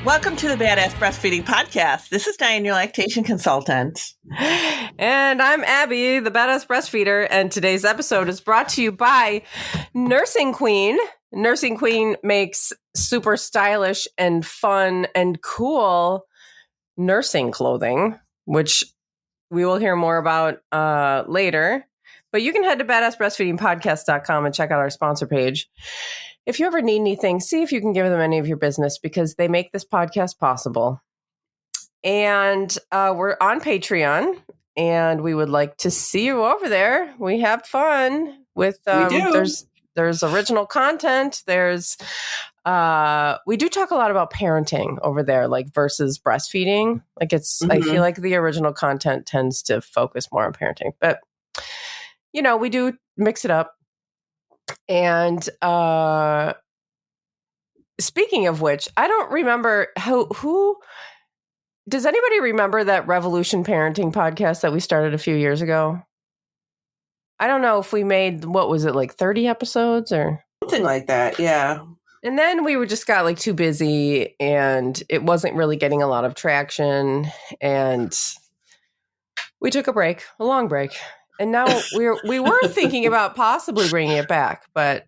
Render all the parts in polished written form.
Welcome to the Badass Breastfeeding Podcast. This is Dianne, your lactation consultant. And I'm Abby, the Badass Breastfeeder. And today's episode is brought to you by Nursing Queen. Nursing Queen makes super stylish and fun and cool nursing clothing, which we will hear more about later. But you can head to badassbreastfeedingpodcast.com and check out our sponsor page. If you ever need anything, see if you can give them any of your business because they make this podcast possible. And we're on Patreon, and we would like to see you over there. We have fun with there's original content. There's we do talk a lot about parenting over there, like versus breastfeeding. Like I feel like the original content tends to focus more on parenting, but you know, we do mix it up. And speaking of which, I don't remember who does anybody remember that Revolution Parenting podcast that we started a few years ago? I don't know if we made, what was it, like 30 episodes or something like that. Yeah. And then we just got like too busy and it wasn't really getting a lot of traction. And we took a long break. And now we were thinking about possibly bringing it back, but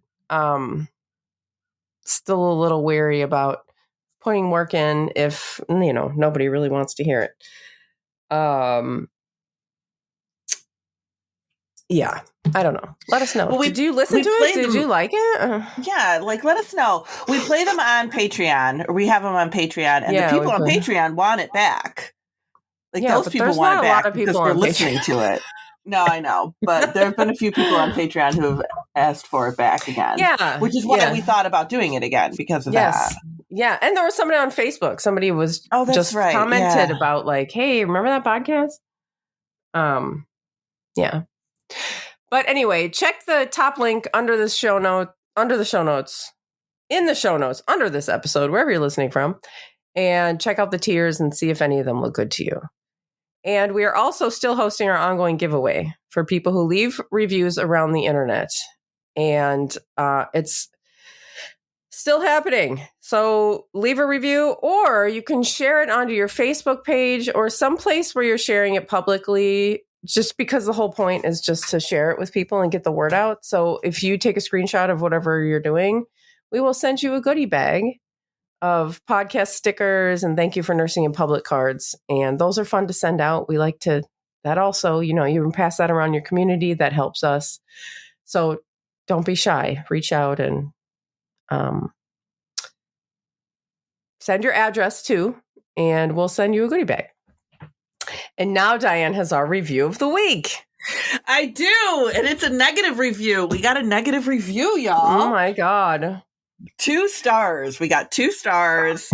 still a little wary about putting work in if, you know, nobody really wants to hear it. Yeah, I don't know. Let us know. Well, did you listen to it? Did you like it? Yeah, like let us know. We play them on Patreon, or we have them on Patreon, and the people on Patreon want it back. Like those people want it back because they're listening to it. No, I know. But there have been a few people on Patreon who have asked for it back again. Yeah. Which is why we thought about doing it again because of that. Yeah. And there was somebody on Facebook. Somebody was commented about like, hey, remember that podcast? Yeah. But anyway, check the top link under the show notes, under this episode, wherever you're listening from, and check out the tiers and see if any of them look good to you. And we are also still hosting our ongoing giveaway for people who leave reviews around the internet. And it's still happening. So leave a review, or you can share it onto your Facebook page or someplace where you're sharing it publicly, just because the whole point is just to share it with people and get the word out. So if you take a screenshot of whatever you're doing, we will send you a goodie bag of podcast stickers and thank you for nursing in public cards. And those are fun to send out. We like to, that also, you know, you can pass that around your community. That helps us. So don't be shy. Reach out and send your address too, and we'll send you a goodie bag. And now Dianne has our review of the week. I do. And it's a negative review. We got a negative review, y'all. Oh my God. 2 stars. We got 2 stars.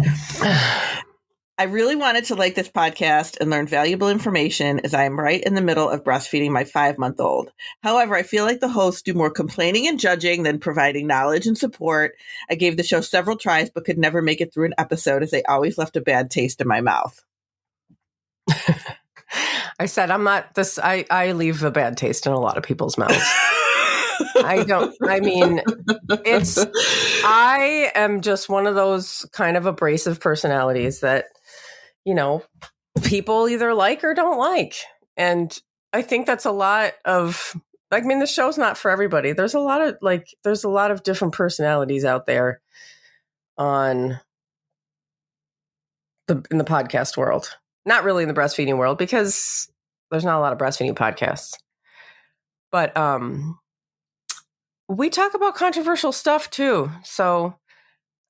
I really wanted to like this podcast and learn valuable information as I am right in the middle of breastfeeding my 5-month-old. However, I feel like the hosts do more complaining and judging than providing knowledge and support. I gave the show several tries, but could never make it through an episode as they always left a bad taste in my mouth. I said, I'm not this. I leave a bad taste in a lot of people's mouths. I am just one of those kind of abrasive personalities that, you know, people either like or don't like. And I think that's a lot of, I mean, the show's not for everybody. There's a lot of different personalities out there in the podcast world. Not really in the breastfeeding world because there's not a lot of breastfeeding podcasts. But we talk about controversial stuff too. So,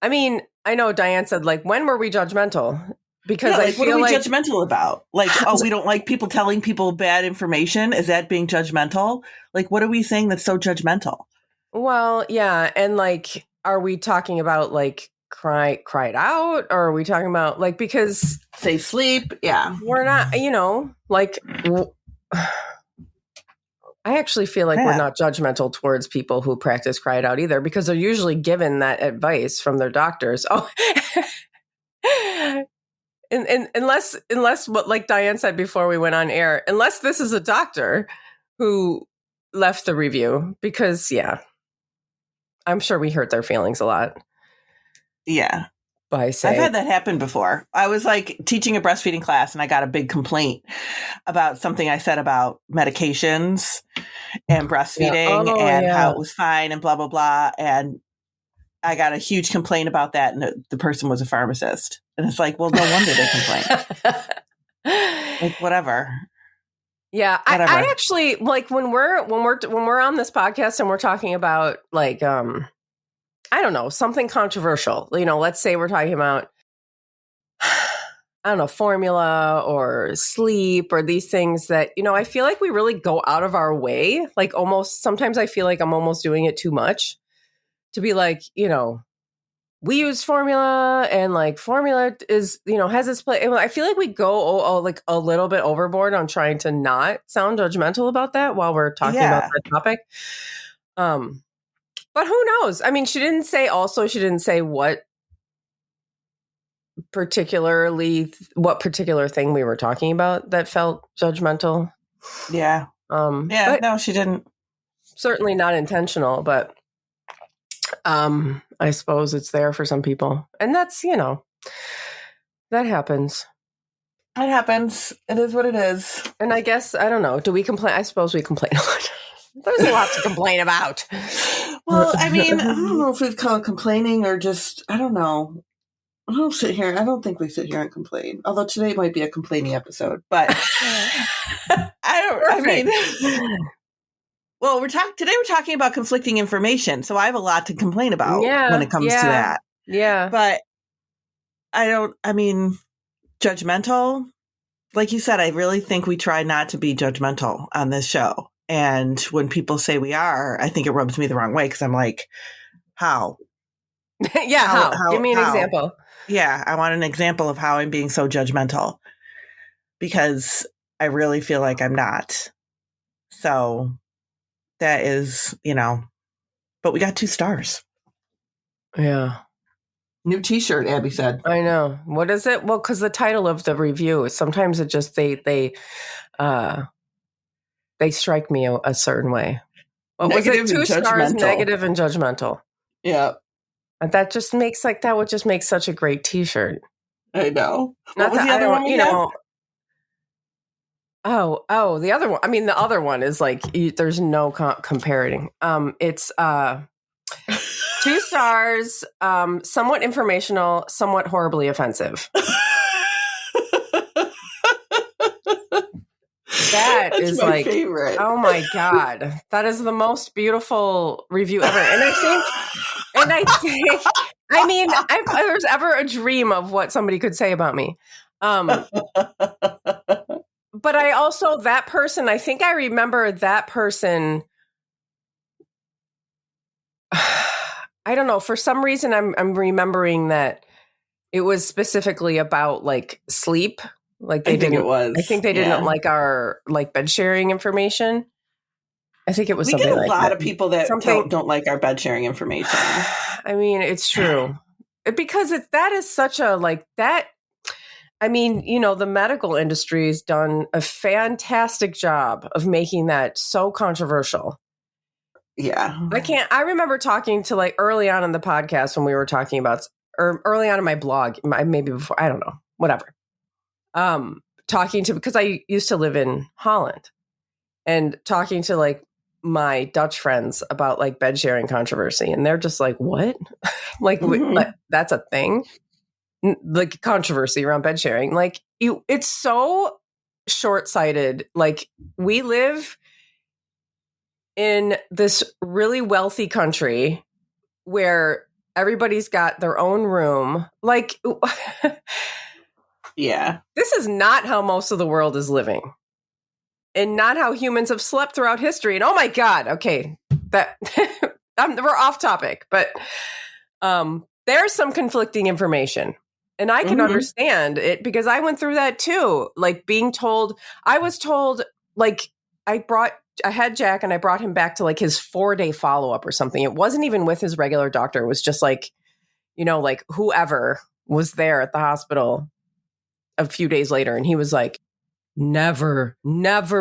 I mean, I know Dianne said, like, when were we judgmental? Because I feel what are we judgmental about? Like, oh, we don't like people telling people bad information. Is that being judgmental? Like, what are we saying that's so judgmental? Well, yeah. And like, are we talking about like cried out, or are we talking about like, because safe sleep? Yeah. We're not, you know, like, I actually feel like we're not judgmental towards people who practice cried out either, because they're usually given that advice from their doctors. Oh, and unless what, like Dianne said before we went on air, unless this is a doctor who left the review, because I'm sure we hurt their feelings a lot. Yeah. by saying. I've had that happen before. I was like teaching a breastfeeding class and I got a big complaint about something I said about medications and breastfeeding and how it was fine and blah, blah, blah. And I got a huge complaint about that. And the person was a pharmacist. And it's like, well, no wonder they complain. Like, whatever. Yeah. I actually like when we're on this podcast and we're talking about like, I don't know, something controversial, you know, let's say we're talking about, I don't know, formula or sleep or these things that, you know, I feel like we really go out of our way. Like almost, sometimes I feel like I'm almost doing it too much to be like, you know, we use formula and like formula is, you know, has its place. I feel like we go like a little bit overboard on trying to not sound judgmental about that while we're talking about that topic. But who knows? I mean, she didn't say what particular thing we were talking about that felt judgmental. Yeah. No, she didn't. Certainly not intentional, but I suppose it's there for some people. And that's, you know, that happens. It happens. It is what it is. And I guess, I don't know. Do we complain? I suppose we complain a lot. There's a lot to complain about. Well, I mean, I don't know if we'd call it complaining or just, I don't know. I don't think we sit here and complain. Although today might be a complaining episode, but well, today we're talking about conflicting information. So I have a lot to complain about when it comes to that. Yeah. But judgmental, like you said, I really think we try not to be judgmental on this show. And when people say we are, I think it rubs me the wrong way because I'm like, how? How? Give me an example. Yeah, I want an example of how I'm being so judgmental because I really feel like I'm not. So that is, you know, but we got 2 stars. Yeah. New t-shirt, Abby said. I know. What is it? Well, because the title of the review is sometimes it just, they strike me a certain way. What was it? 2 stars, negative and judgmental. Yeah. And that just makes that would just make such a great t-shirt. I know. What was the other one? You know. Oh, the other one. I mean, the other one is like, there's no comparing. It's 2 stars, somewhat informational, somewhat horribly offensive. That's is my favorite. Oh my God. That is the most beautiful review ever. And I think, I mean, if there's ever a dream of what somebody could say about me. But I also, that person, I think I remember that person. I don't know. For some reason, I'm remembering that it was specifically about like sleep. Like I think they didn't like our like bed sharing information. I think it was something like that. We get a lot of people that don't like our bed sharing information. I mean, it's true. Because that is such a like that. I mean, you know, the medical industry has done a fantastic job of making that so controversial. Yeah. I remember talking to like early on in the podcast when we were talking about, or early on in my blog, maybe before, I don't know, whatever. Because I used to live in Holland and talking to like my Dutch friends about like bed sharing controversy. And they're just like, what? Like, that's a thing? Like controversy around bed sharing. Like it's so short-sighted. Like we live in this really wealthy country where everybody's got their own room. Like, yeah, this is not how most of the world is living and not how humans have slept throughout history. And oh my God, okay, that we're off topic, but there's some conflicting information. And I can understand it because I went through that too. Like I was told, like, I had Jack and I brought him back to like his 4-day follow-up or something. It wasn't even with his regular doctor. It was just like, you know, like whoever was there at the hospital a few days later. And he was like, never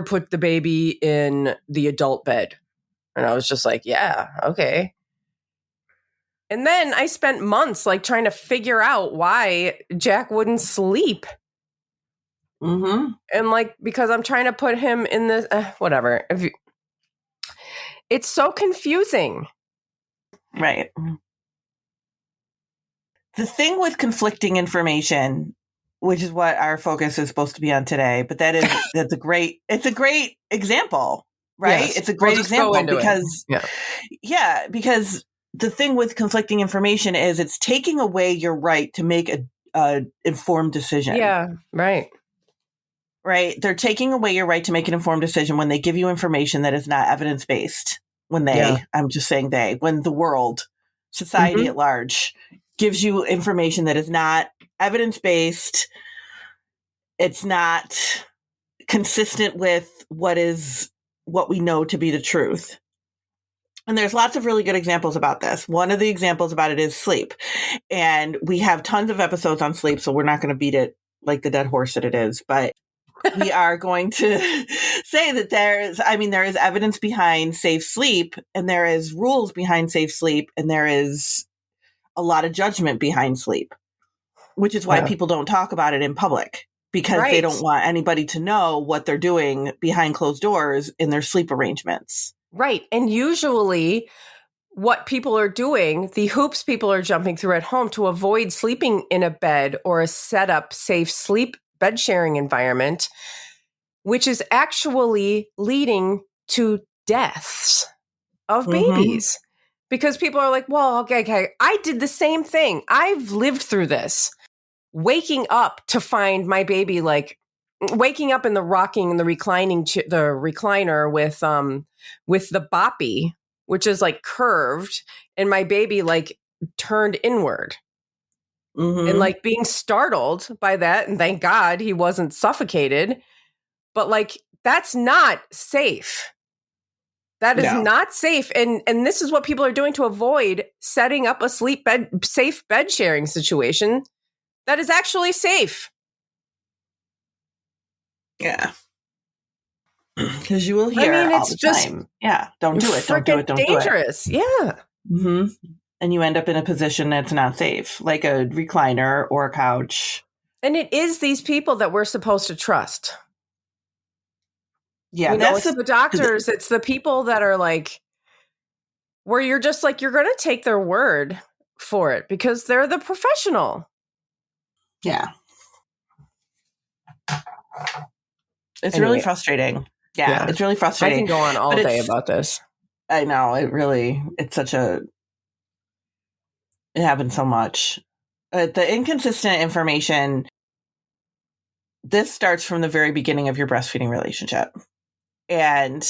put the baby in the adult bed. And I was just like, yeah, okay. And then I spent months like trying to figure out why Jack wouldn't sleep. Mm-hmm. And like, because I'm trying to put him in this, whatever. It's so confusing. Right. The thing with conflicting information, which is what our focus is supposed to be on today, but it's a great example, right? Yes. It's a great example because, because the thing with conflicting information is it's taking away your right to make a informed decision. Yeah, right. Right. They're taking away your right to make an informed decision when they give you information that is not evidence-based. When I'm just saying when the world, society at large, gives you information that is not evidence-based, it's not consistent with what we know to be the truth. And there's lots of really good examples about this. One of the examples about it is sleep. And we have tons of episodes on sleep, so we're not going to beat it like the dead horse that it is. But we are going to say that there is evidence behind safe sleep, and there is rules behind safe sleep, and there is a lot of judgment behind sleep, which is why people don't talk about it in public, because they don't want anybody to know what they're doing behind closed doors in their sleep arrangements. Right. And usually what people are doing, the hoops people are jumping through at home to avoid sleeping in a bed or a set up safe sleep bed sharing environment, which is actually leading to deaths of babies. Because people are like, well, okay, I did the same thing. I've lived through this. Waking up to find my baby, like waking up in the rocking, the reclining, the recliner with the boppy, which is like curved, and my baby like turned inward. And like being startled by that, and thank God he wasn't suffocated. But like, that's not safe. That is not safe. And this is what people are doing to avoid setting up a safe bed sharing situation that is actually safe. Yeah. Because you will hear all the time. Yeah. Don't do it. Don't do it. Don't dangerous. Do it. Yeah. Mm-hmm. And you end up in a position that's not safe, like a recliner or a couch. And it is these people that we're supposed to trust. Yeah. It's the doctors. It's the people that are like, where you're just like, you're going to take their word for it because they're the professional. Yeah. It's really frustrating. Yeah, it's really frustrating. I can go on all day about this. I know. It happens so much. The inconsistent information, this starts from the very beginning of your breastfeeding relationship. And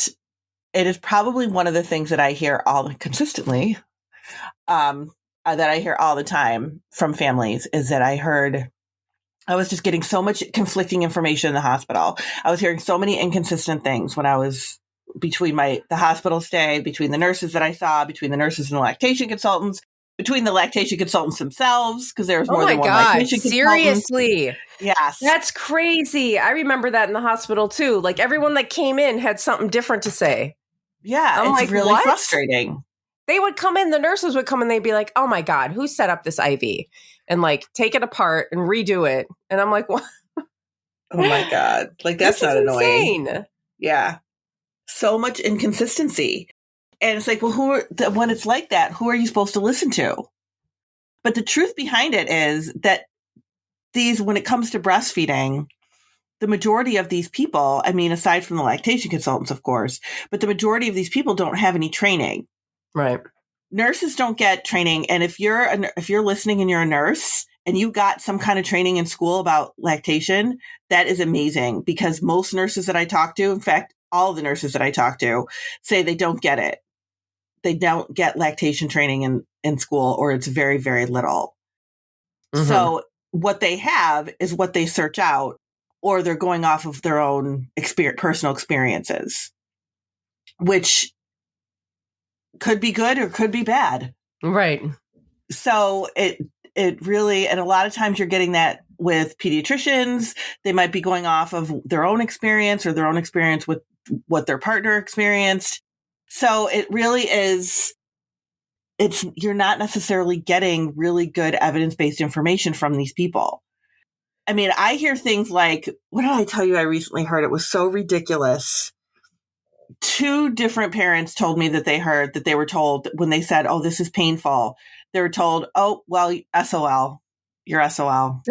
it is probably one of the things that I hear consistently, that I hear all the time from families, is that I was just getting so much conflicting information in the hospital. I was hearing so many inconsistent things when I was between the hospital stay, between the nurses that I saw, between the nurses and the lactation consultants, between the lactation consultants themselves, because there was more than one lactation consultant. Seriously? Yes. That's crazy. I remember that in the hospital too. Like everyone that came in had something different to say. Yeah, it's like, really frustrating. They would come in, the nurses would come and they'd be like, oh my God, who set up this IV? And like take it apart and redo it. And I'm like, what? Oh my God. Like that's not annoying. Insane. Yeah. So much inconsistency. And it's like, well, when it's like that, who are you supposed to listen to? But the truth behind it is that when it comes to breastfeeding, the majority of these people, I mean, aside from the lactation consultants, of course, but the majority of these people don't have any training. Right. Nurses don't get training. And if you're listening and you're a nurse and you got some kind of training in school about lactation, that is amazing, because most nurses that I talk to, in fact, all the nurses that I talk to, say they don't get it. They don't get lactation training in school, or it's very, very little. Mm-hmm. So what they have is what they search out, or they're going off of their own personal experiences, which could be good or could be bad. Right. So it really, and a lot of times you're getting that with pediatricians. They might be going off of their own experience or their own experience with what their partner experienced. So it really is you're not necessarily getting really good evidence-based information from these people. I mean, I hear things like, what did I tell you I recently heard? It was so ridiculous. 2 different parents told me that they were told when they said, oh, this is painful. They were told, oh, well, SOL, you're SOL.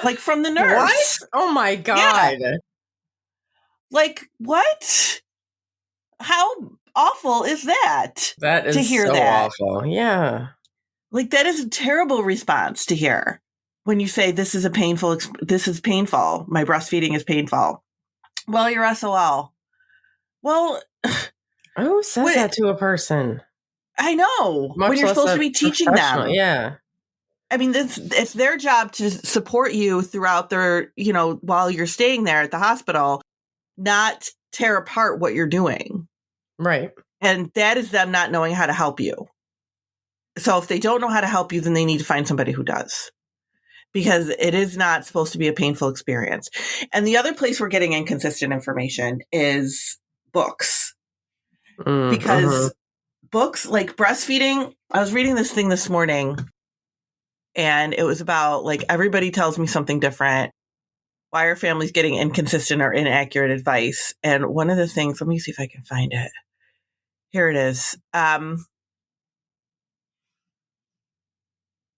Like from the nurse. What? Oh my God. Yeah. Like, what? How awful is that? That is to hear so that? awful. Yeah. Like, that is a terrible response to hear when you say, this is painful. My breastfeeding is painful. Well, you're SOL. Well, who says that to a person? I know. Much when you're supposed to be teaching them. Yeah. I mean, it's their job to support you throughout while you're staying there at the hospital, not tear apart what you're doing. Right. And that is them not knowing how to help you. So if they don't know how to help you, then they need to find somebody who does. Because it is not supposed to be a painful experience. And the other place we're getting inconsistent information is books. Because books like breastfeeding, I was reading this thing this morning, and it was about like everybody tells me something different. Why are families getting inconsistent or inaccurate advice? And one of the things, let me see if I can find it. Here it is.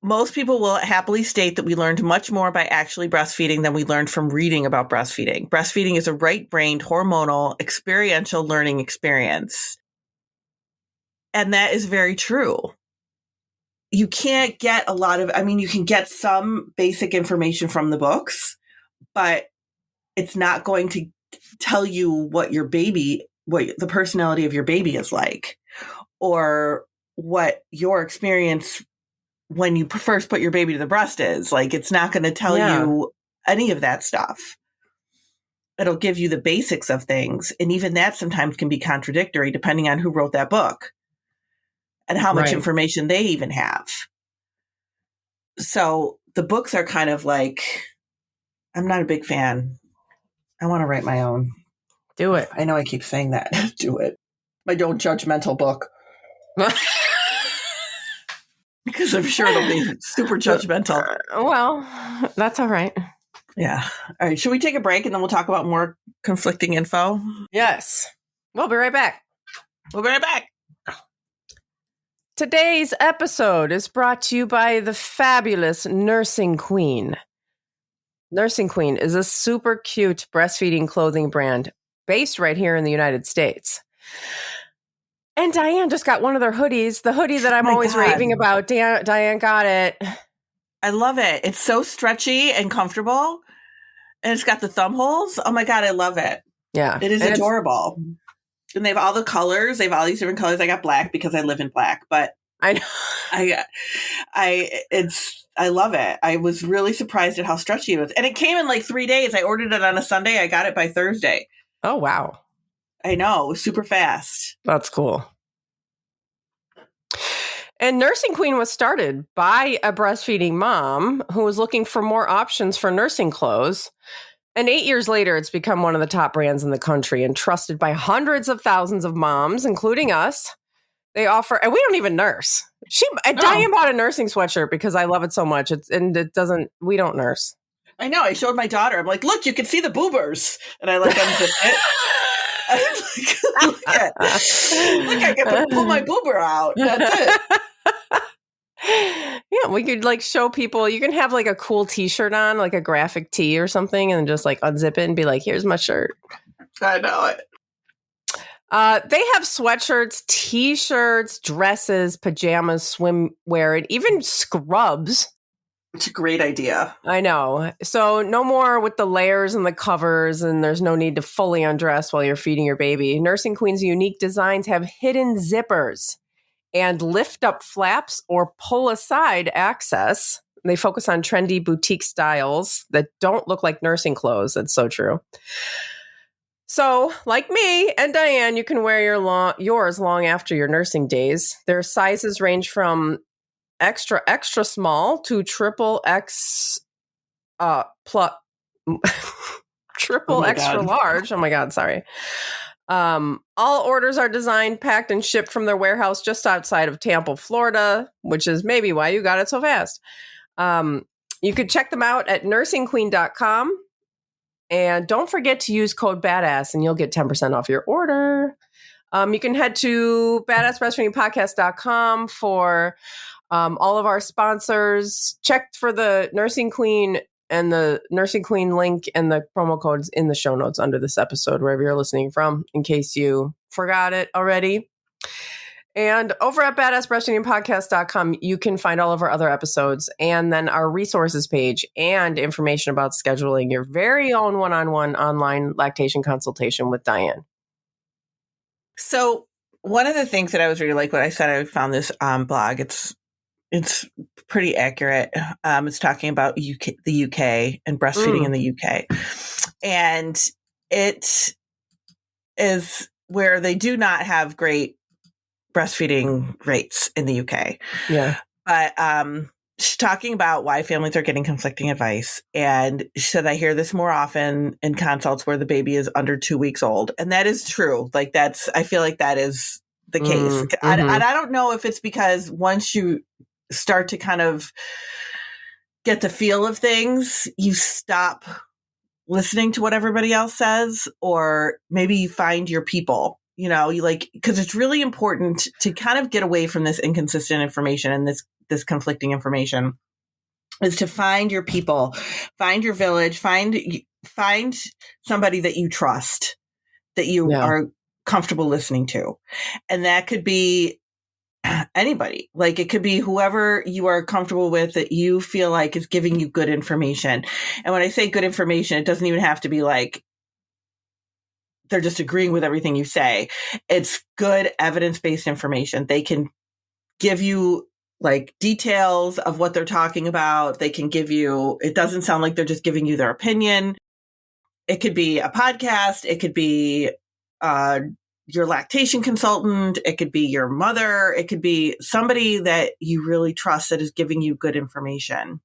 Most people will happily state that we learned much more by actually breastfeeding than we learned from reading about breastfeeding. Breastfeeding is a right-brained, hormonal, experiential learning experience. And that is very true. You can't get you can get some basic information from the books, but it's not going to tell you what the personality of your baby is like, or what your experience when you first put your baby to the breast is. Like, it's not going to tell you any of that stuff. It'll give you the basics of things. And even that sometimes can be contradictory depending on who wrote that book and how much information they even have. So the books are kind of like, I'm not a big fan. I want to write my own. Do it. I know I keep saying that. Do it. My own judgmental book. Because I'm sure it'll be super judgmental. Well, that's all right. Yeah. All right. Should we take a break and then we'll talk about more conflicting info? Yes. We'll be right back. Today's episode is brought to you by the fabulous Nursing Queen. Nursing Queen is a super cute breastfeeding clothing brand based right here in the United States. And Dianne just got one of their hoodies, the hoodie that I'm always raving about. Dianne got it. I love it. It's so stretchy and comfortable. And it's got the thumb holes. Oh my God, I love it. Yeah. It is adorable. And they have all the colors. They have all these different colors. I got black because I live in black, but I know. I love it. I was really surprised at how stretchy it was. And it came in like 3 days. I ordered it on a Sunday. I got it by Thursday. Oh, wow. I know. It was super fast. That's cool. And Nursing Queen was started by a breastfeeding mom who was looking for more options for nursing clothes. And 8 years later, it's become one of the top brands in the country and trusted by hundreds of thousands of moms, including us. They offer, and we don't even nurse. Dianne bought a nursing sweatshirt because I love it so much. We don't nurse. I know. I showed my daughter. I'm like, look, you can see the boobers. And I unzipped it. Look, I can pull my boober out. That's it. Yeah, we could like show people. You can have like a cool T-shirt on, like a graphic tee or something, and just like unzip it and be like, "Here's my shirt." I know it. They have sweatshirts, T-shirts, dresses, pajamas, swimwear, and even scrubs. It's a great idea. I know. So no more with the layers and the covers, and there's no need to fully undress while you're feeding your baby. Nursing Queen's unique designs have hidden zippers and lift up flaps or pull aside access. They focus on trendy boutique styles that don't look like nursing clothes. That's so true. So, like me and Dianne, you can wear yours long after your nursing days. Their sizes range from extra, extra small to triple X triple extra large. Oh my God, sorry. All orders are designed, packed, and shipped from their warehouse just outside of Tampa, Florida, which is maybe why you got it so fast. You could check them out at nursingqueen.com. And don't forget to use code BADASS and you'll get 10% off your order. You can head to badassbreastfeedingpodcast.com for all of our sponsors. Check for the Nursing Queen and the Nursing Queen link and the promo codes in the show notes under this episode, wherever you're listening from, in case you forgot it already. And over at badassbreastfeedingpodcast.com, you can find all of our other episodes and then our resources page and information about scheduling your very own one-on-one online lactation consultation with Dianne. So one of the things that I was really like what I said, I found this blog. It's pretty accurate. It's talking about the UK and breastfeeding in the UK. And it is where they do not have great breastfeeding rates in the UK. Yeah. But she's talking about why families are getting conflicting advice. And she said, I hear this more often in consults where the baby is under 2 weeks old. And that is true. Like I feel like that is the case. Mm-hmm. And I don't know if it's because once you start to kind of get the feel of things, you stop listening to what everybody else says, or maybe you find your people, because it's really important to kind of get away from this inconsistent information and this conflicting information, is to find your people, find your village, find somebody that you trust, that you are comfortable listening to. And that could be anybody. Like, it could be whoever you are comfortable with that you feel like is giving you good information. And when I say good information, it doesn't even have to be like they're just agreeing with everything you say. It's good evidence-based information. They can give you like details of what they're talking about. They can give you, it doesn't sound like they're just giving you their opinion. It could be a podcast. It could be your lactation consultant. It could be your mother. It could be somebody that you really trust that is giving you good information.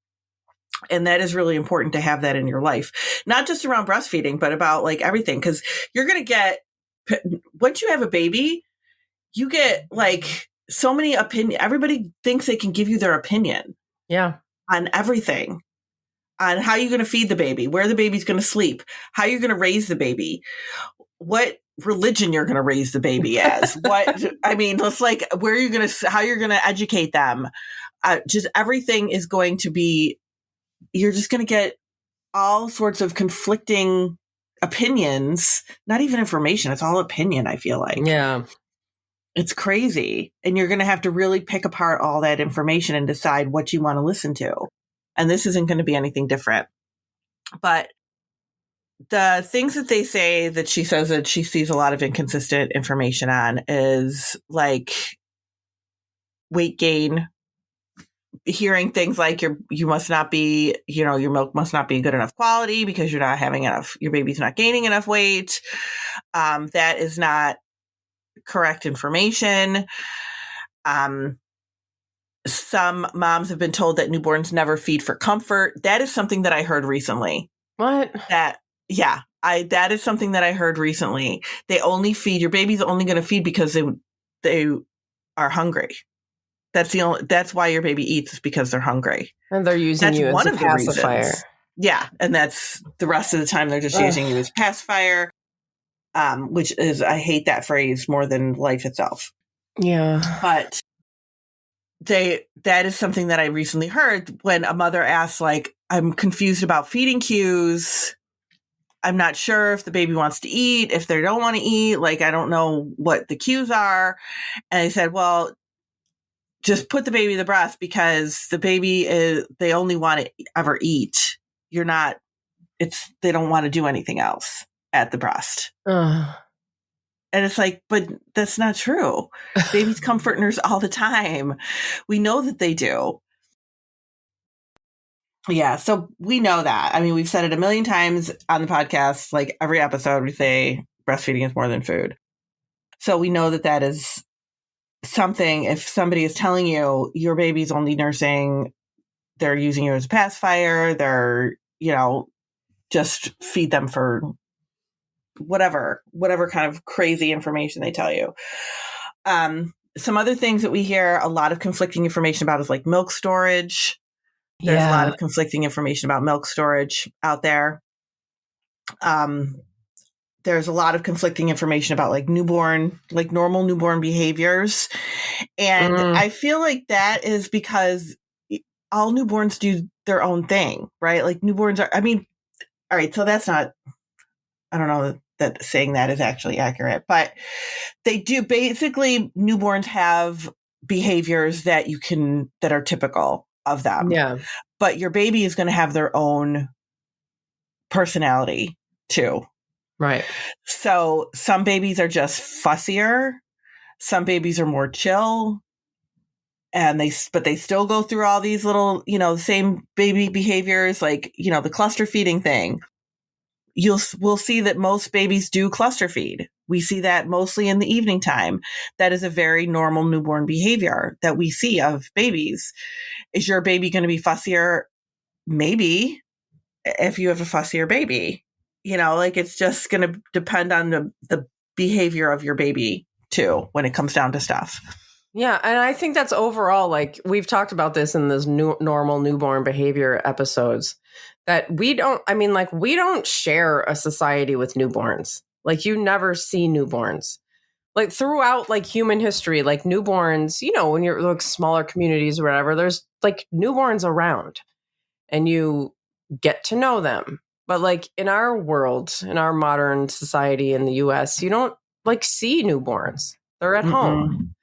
And that is really important to have that in your life, not just around breastfeeding, but about like everything. Because you're going to get, once you have a baby, you get like so many opinions. Everybody thinks they can give you their opinion. Yeah. On everything, on how you're going to feed the baby, where the baby's going to sleep, how you're going to raise the baby, what religion you're going to raise the baby as, it's like where you're going to, how you're going to educate them. Just everything is going to be, you're just going to get all sorts of conflicting opinions, not even information. It's all opinion, I feel like. Yeah. It's crazy. And you're going to have to really pick apart all that information and decide what you want to listen to. And this isn't going to be anything different. But the things that they say that she says that she sees a lot of inconsistent information on is like weight gain, hearing things like you must not be, your milk must not be good enough quality because you're not having enough, your baby's not gaining enough weight. That is not correct information. Some moms have been told that newborns never feed for comfort. That is something that I heard recently. What? That is something that I heard recently. They only feed, your baby's only going to feed because they are hungry. That's why your baby eats, is because they're hungry. And they're using you as a pacifier. Yeah. And that's the rest of the time they're just using you as pacifier, which is, I hate that phrase more than life itself. Yeah. But that is something that I recently heard when a mother asked, like, I'm confused about feeding cues. I'm not sure if the baby wants to eat, if they don't want to eat. Like, I don't know what the cues are. And I said, well, just put the baby in the breast, because the baby they only want to ever eat. They don't want to do anything else at the breast. And it's like, but that's not true. Babies comfort nurse all the time. We know that they do. Yeah, so we know that. I mean, we've said it a million times on the podcast. Like every episode, we say breastfeeding is more than food. So we know that is something. If somebody is telling you your baby's only nursing, they're using you as a pacifier, they're, just feed them for whatever kind of crazy information they tell you. Some other things that we hear a lot of conflicting information about is like milk storage. There's a lot of conflicting information about milk storage out there. There's a lot of conflicting information about like normal newborn behaviors. And I feel like that is because all newborns do their own thing, right? Like newborns are, all right, so that's not, I don't know that saying that is actually accurate, but they do. Basically, newborns have behaviors that are typical of them. Yeah. But your baby is going to have their own personality too. Right. So some babies are just fussier. Some babies are more chill. And they still go through all these little, same baby behaviors, like, the cluster feeding thing. We'll see that most babies do cluster feed. We see that mostly in the evening time. That is a very normal newborn behavior that we see of babies. Is your baby going to be fussier? Maybe, if you have a fussier baby. It's just going to depend on the behavior of your baby too, when it comes down to stuff. Yeah. And I think that's overall, like we've talked about this in those normal newborn behavior episodes, that we don't share a society with newborns. Like you never see newborns. Like throughout like human history, like newborns, when you're like smaller communities or whatever, there's like newborns around and you get to know them. But like in our world, in our modern society in the US, you don't like see newborns. They're at home.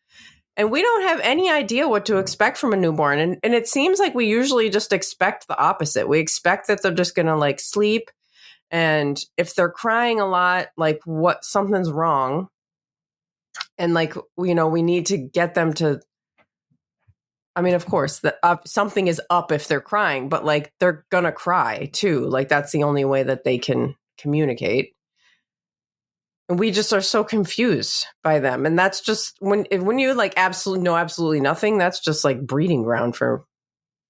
And we don't have any idea what to expect from a newborn. And it seems like we usually just expect the opposite. We expect that they're just going to like sleep. And if they're crying a lot, like something's wrong. And like, we need to get them to, of course, something is up if they're crying, but like they're going to cry too. Like that's the only way that they can communicate. And we just are so confused by them. And that's just when you like absolutely nothing, that's just like breeding ground for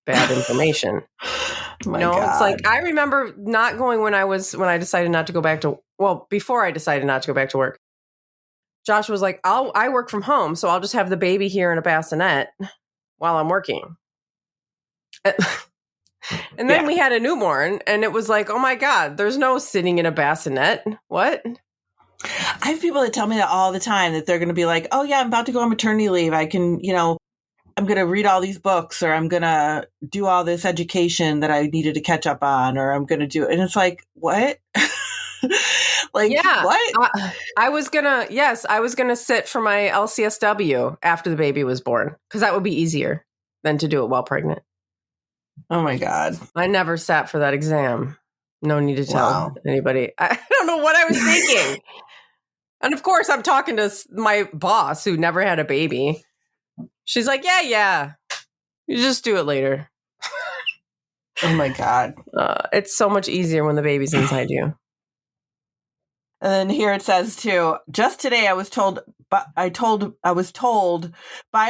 bad information. God. It's like, I remember not going when I decided not to go back to, before I decided not to go back to work, Josh was like, I work from home, so I'll just have the baby here in a bassinet while I'm working. And then we had a newborn and it was like, oh my God, there's no sitting in a bassinet. What? I have people that tell me that all the time, that they're going to be like, oh yeah, I'm about to go on maternity leave. I can, I'm going to read all these books, or I'm going to do all this education that I needed to catch up on, or I'm going to do it. And it's like, what? Like, what? I was going to sit for my LCSW after the baby was born, because that would be easier than to do it while pregnant. Oh my God. I never sat for that exam. No need to tell anybody. I don't know what I was thinking. And of course, I'm talking to my boss who never had a baby. She's like, yeah. You just do it later. Oh my God. It's so much easier when the baby's inside you. And then here it says too, just today I was told by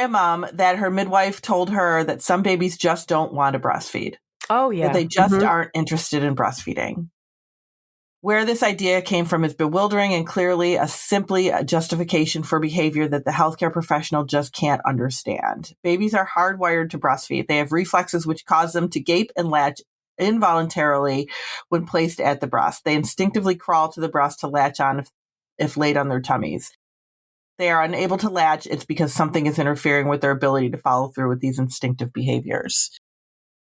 a mom that her midwife told her that some babies just don't want to breastfeed. Oh yeah. That they just aren't interested in breastfeeding. Where this idea came from is bewildering and clearly simply a justification for behavior that the healthcare professional just can't understand. Babies are hardwired to breastfeed. They have reflexes which cause them to gape and latch involuntarily when placed at the breast. They instinctively crawl to the breast to latch on if laid on their tummies. They are unable to latch. It's because something is interfering with their ability to follow through with these instinctive behaviors.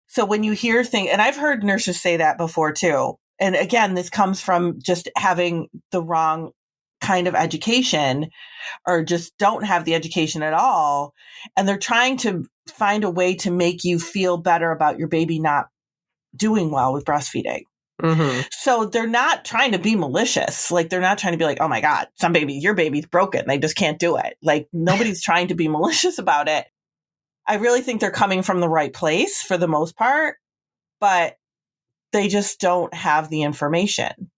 So when you hear things, and I've heard nurses say that before too. And again, this comes from just having the wrong kind of education, or just don't have the education at all. And they're trying to find a way to make you feel better about your baby not doing well with breastfeeding. Mm-hmm. So they're not trying to be malicious. Like they're not trying to be like, oh my God, your baby's broken. They just can't do it. Like nobody's trying to be malicious about it. I really think they're coming from the right place for the most part, but they just don't have the information.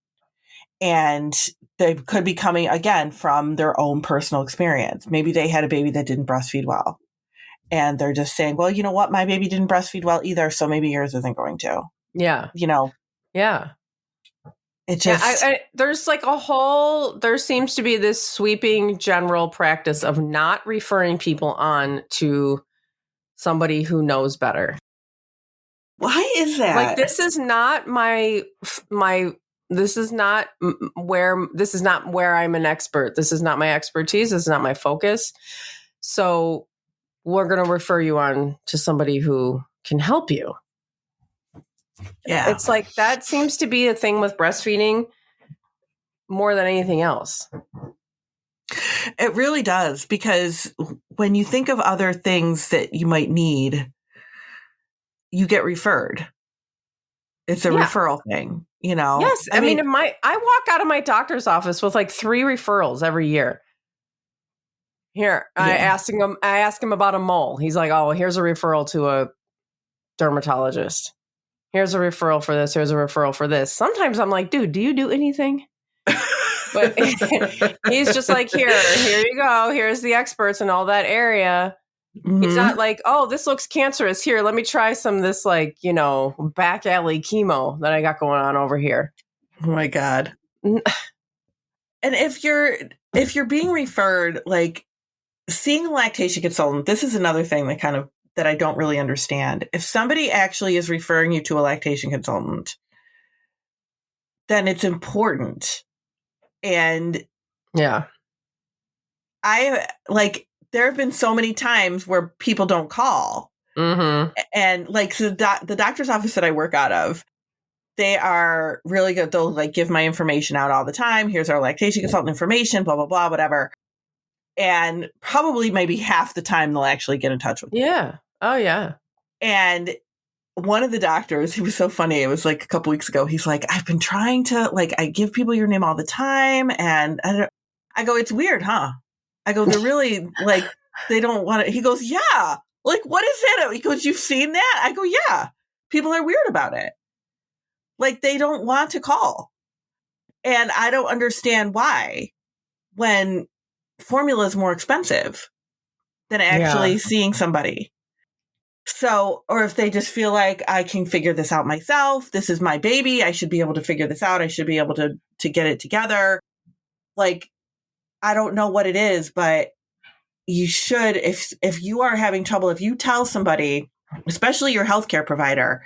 And they could be coming, again, from their own personal experience. Maybe they had a baby that didn't breastfeed well. And they're just saying, well, you know what? My baby didn't breastfeed well either, so maybe yours isn't going to. Yeah. Yeah. Yeah. it just, there's like there seems to be this sweeping general practice of not referring people on to somebody who knows better. why is that? Like, this is not this is not where I'm an expert. This is not my expertise. This is not my focus. So we're going to refer you on to somebody who can help you. Yeah. It's like, that seems to be a thing with breastfeeding more than anything else. It really does, because when you think of other things that you might need, you get referred. It's a referral thing, Yes. I mean, I walk out of my doctor's office with like 3 referrals every year. Here, I ask him about a mole. He's like, oh, here's a referral to a dermatologist. Here's a referral for this. Here's a referral for this. Sometimes I'm like, dude, do you do anything? But he's just like, here you go. Here's the experts in all that area. Mm-hmm. He's not like, oh, this looks cancerous. Here, let me try some of this, like, back alley chemo that I got going on over here. Oh my God. And if you're being referred, like, seeing a lactation consultant, this is another thing that I don't really understand. If somebody actually is referring you to a lactation consultant, then it's important. And yeah, there have been so many times where people don't call. Mm-hmm. And like, so the doctor's office that I work out of, they are really good. They'll like give my information out all the time. Here's our lactation consultant information, blah, blah, blah, whatever. And probably maybe half the time they'll actually get in touch with me. Yeah. Oh, yeah. And one of the doctors, he was so funny. It was like a couple weeks ago. He's like, I've been trying to, like, I give people your name all the time. And I go, it's weird, huh? I go, they're really like, they don't want it. He goes, yeah. Like, what is it? He goes, you've seen that? I go, yeah. People are weird about it. Like, they don't want to call. And I don't understand why, when formula is more expensive than actually seeing somebody. So, or if they just feel like, I can figure this out myself. This is my baby. I should be able to figure this out. I should be able to get it together. Like, I don't know what it is, but you should, if you are having trouble, if you tell somebody, especially your healthcare provider,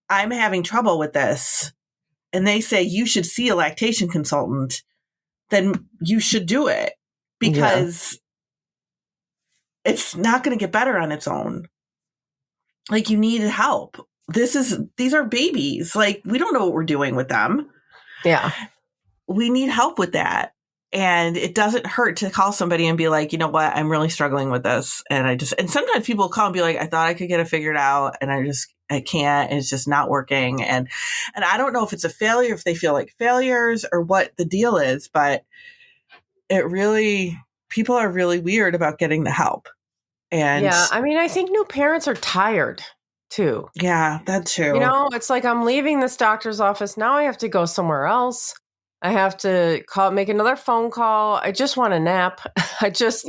I'm having trouble with this, and they say you should see a lactation consultant, then you should do it, because it's not going to get better on its own. Like, you need help. These are babies. Like, we don't know what we're doing with them. Yeah. We need help with that. And it doesn't hurt to call somebody and be like, you know what, I'm really struggling with this. And sometimes people call and be like, I thought I could get it figured out, and I can't. It's just not working. And I don't know if it's a failure, if they feel like failures, or what the deal is, but people are really weird about getting the help. And yeah, I mean, I think new parents are tired too. Yeah, that too. It's like, I'm leaving this doctor's office. Now I have to go somewhere else. I have to make another phone call. I just want a nap. I just,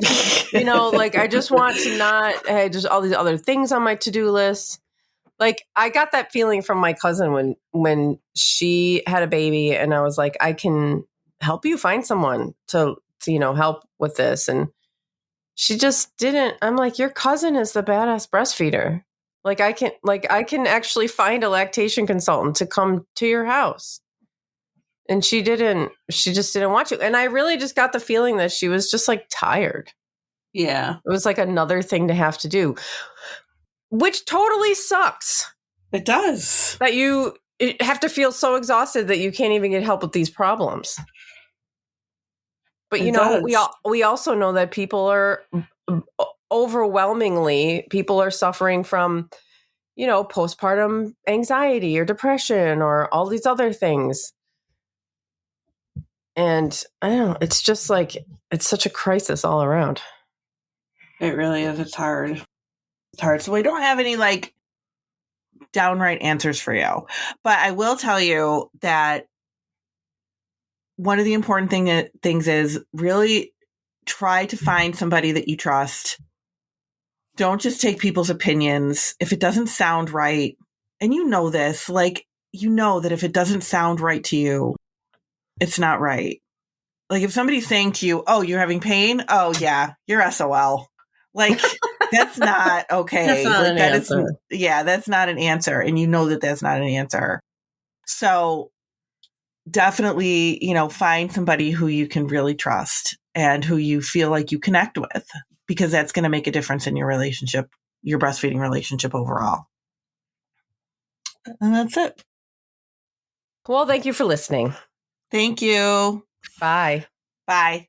I just want to not, just all these other things on my to-do list. Like, I got that feeling from my cousin when she had a baby, and I was like, I can help you find someone to help with this. And she just didn't. I'm like, your cousin is the badass breastfeeder. Like, I can actually find a lactation consultant to come to your house. And she just didn't want to. And I really just got the feeling that she was just like tired. Yeah. It was like another thing to have to do, which totally sucks. It does. That you have to feel so exhausted that you can't even get help with these problems. But, we also know that people are overwhelmingly suffering from, postpartum anxiety or depression or all these other things. And I don't know, it's just like, it's such a crisis all around. It really is. It's hard. It's hard. So we don't have any like downright answers for you, but I will tell you that one of the important things is really try to find somebody that you trust. Don't just take people's opinions. If it doesn't sound right, and this, like, that if it doesn't sound right to you, it's not right. Like if somebody's saying to you, oh, you're having pain? Oh yeah, you're SOL. Like that's not okay. That's not like an that answer. is, yeah, that's not an answer. And you know that that's not an answer. So definitely, find somebody who you can really trust and who you feel like you connect with, because that's going to make a difference in your relationship, your breastfeeding relationship overall. And that's it. Well, thank you for listening. Thank you. Bye. Bye.